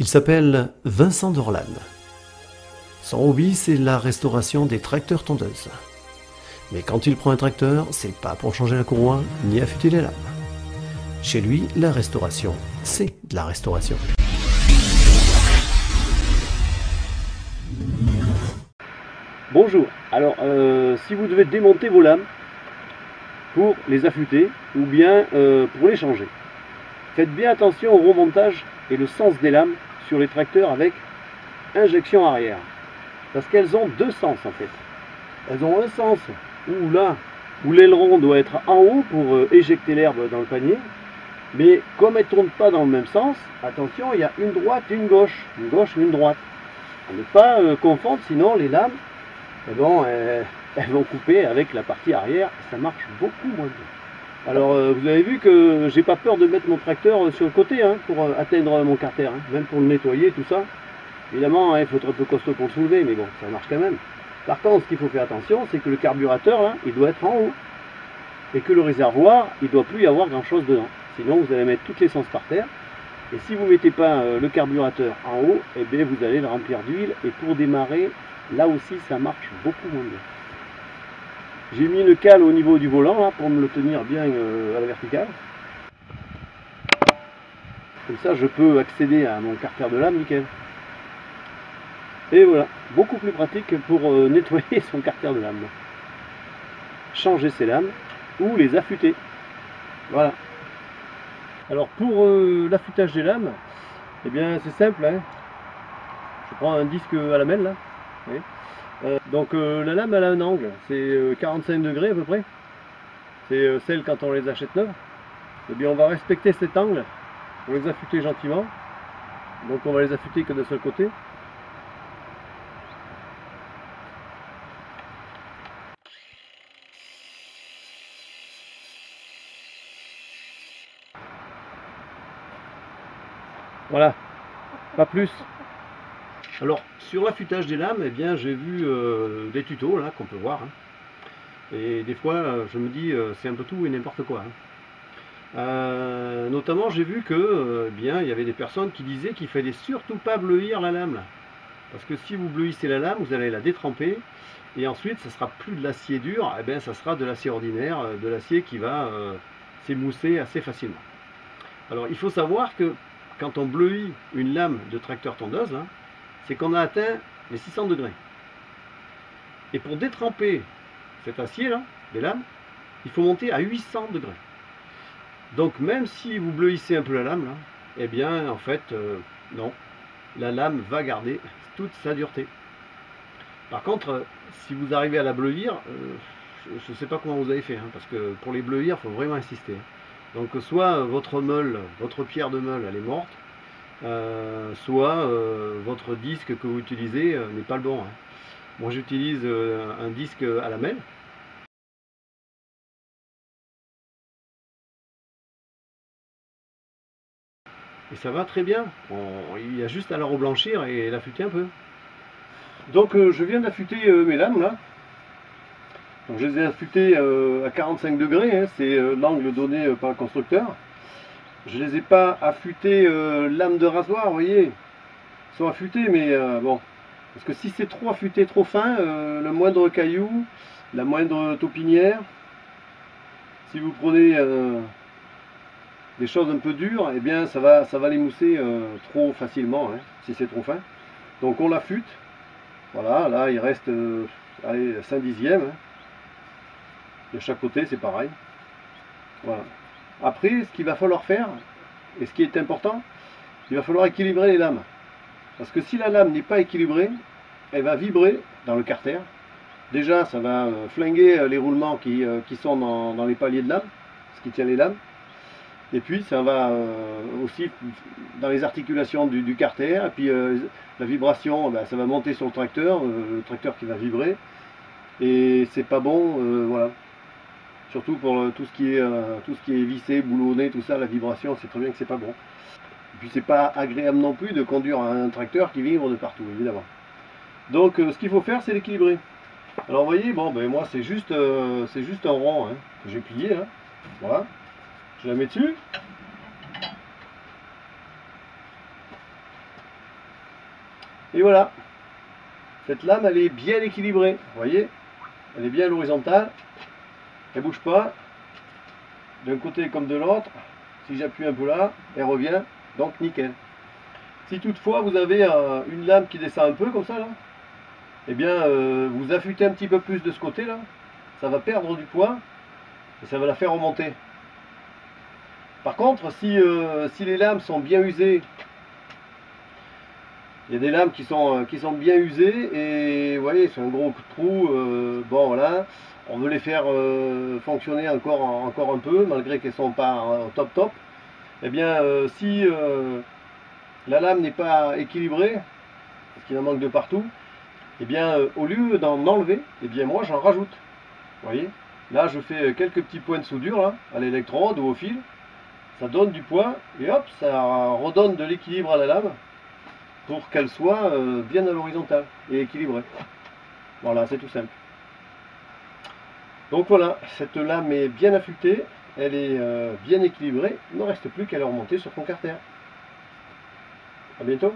Il s'appelle Vincent Dorlan. Son hobby, c'est la restauration des tracteurs tondeuses. Mais quand il prend un tracteur, c'est pas pour changer la courroie ni affûter les lames. Chez lui, la restauration, c'est de la restauration. Bonjour, alors si vous devez démonter vos lames pour les affûter ou bien pour les changer, faites bien attention au remontage et le sens des lames sur les tracteurs avec injection arrière. Parce qu'elles ont deux sens en fait. Elles ont un sens où l'aileron doit être en haut pour éjecter l'herbe dans le panier. Mais comme elles ne tournent pas dans le même sens, attention, il y a une droite et une gauche et une droite. À ne pas confondre, sinon les lames, elles vont couper avec la partie arrière, ça marche beaucoup moins bien. Alors vous avez vu que j'ai pas peur de mettre mon tracteur sur le côté pour atteindre mon carter, même pour le nettoyer, tout ça. Évidemment, il faut être un peu costaud pour le soulever, mais bon, ça marche quand même. Par contre, ce qu'il faut faire attention, c'est que le carburateur, là, il doit être en haut. Et que le réservoir, il ne doit plus y avoir grand chose dedans. Sinon, vous allez mettre toute l'essence par terre. Et si vous ne mettez pas le carburateur en haut, eh bien, vous allez le remplir d'huile. Et pour démarrer, là aussi, ça marche beaucoup moins bien. J'ai mis une cale au niveau du volant, là, pour me le tenir bien à la verticale. Comme ça, je peux accéder à mon carter de lame, nickel. Et voilà, beaucoup plus pratique pour nettoyer son carter de lame. Changer ses lames ou les affûter. Voilà. Alors pour l'affûtage des lames, eh bien c'est simple. Je prends un disque à lamelle là. Oui. Donc la lame elle a un angle, c'est 45 degrés à peu près. C'est celle quand on les achète neuves. Eh bien on va respecter cet angle pour les affûter gentiment. Donc on va les affûter que d'un seul côté. Voilà, pas plus. Alors, sur l'affûtage des lames, eh bien, j'ai vu des tutos là qu'on peut voir. Et des fois, je me dis, c'est un peu tout et n'importe quoi. Notamment, j'ai vu que, bien, il y avait des personnes qui disaient qu'il fallait surtout pas bleuir la lame. Là. Parce que si vous bleuissez la lame, vous allez la détremper. Et ensuite, ça sera plus de l'acier dur, eh bien, ça sera de l'acier ordinaire, de l'acier qui va s'émousser assez facilement. Alors, il faut savoir que quand on bleuit une lame de tracteur tondeuse, c'est qu'on a atteint les 600 degrés. Et pour détremper cet acier là, des lames, il faut monter à 800 degrés. Donc même si vous bleuissez un peu la lame, là, eh bien en fait, non, la lame va garder toute sa dureté. Par contre, si vous arrivez à la bleuir, je ne sais pas comment vous avez fait, parce que pour les bleuir, il faut vraiment insister. Donc soit votre meule, votre pierre de meule, elle est morte, soit votre disque que vous utilisez n'est pas le bon. Moi j'utilise un disque à lamelle. Et ça va très bien. Il y a juste à la reblanchir et l'affûter un peu. Donc je viens d'affûter mes lames là. Donc je les ai affûtées à 45 degrés, c'est l'angle donné par le constructeur. Je ne les ai pas affûtées lame de rasoir, vous voyez. Ils sont affûtés, mais bon. Parce que si c'est trop affûté, trop fin, le moindre caillou, la moindre taupinière, si vous prenez des choses un peu dures, eh bien ça va l'émousser trop facilement, si c'est trop fin. Donc on l'affûte. Voilà, là il reste 5 dixièmes. De chaque côté, c'est pareil. Voilà. Après, ce qu'il va falloir faire, et ce qui est important, il va falloir équilibrer les lames. Parce que si la lame n'est pas équilibrée, elle va vibrer dans le carter. Déjà, ça va flinguer les roulements qui sont dans les paliers de lame, ce qui tient les lames. Et puis, ça va aussi dans les articulations du carter. Et puis, la vibration, ça va monter sur le tracteur qui va vibrer. Et c'est pas bon, voilà. Surtout pour tout ce qui est vissé, boulonné, tout ça, la vibration, c'est très bien que c'est pas bon. Et puis c'est pas agréable non plus de conduire un tracteur qui vibre de partout, évidemment. Donc ce qu'il faut faire, c'est l'équilibrer. Alors vous voyez, bon, ben moi c'est juste un rond que j'ai plié. Voilà. Je la mets dessus. Et voilà, cette lame elle est bien équilibrée, vous voyez, elle est bien à l'horizontale, elle bouge pas, d'un côté comme de l'autre. Si j'appuie un peu là, elle revient, donc nickel. Si toutefois vous avez une lame qui descend un peu comme ça là, eh bien vous affûtez un petit peu plus de ce côté là, ça va perdre du poids et ça va la faire remonter. Par contre, si les lames sont bien usées, il y a des lames qui sont bien usées et vous voyez, c'est un gros coup de trou, bon voilà, on veut les faire fonctionner encore un peu, malgré qu'elles ne sont pas au top, et bien si la lame n'est pas équilibrée, parce qu'il en manque de partout, et bien au lieu d'en enlever, et bien moi j'en rajoute. Vous voyez, là je fais quelques petits points de soudure là, à l'électrode ou au fil, ça donne du poids et hop, ça redonne de l'équilibre à la lame pour qu'elle soit bien à l'horizontale et équilibrée. Voilà, c'est tout simple. Donc voilà, cette lame est bien affûtée, elle est bien équilibrée, il ne reste plus qu'à la remonter sur son carter. A bientôt.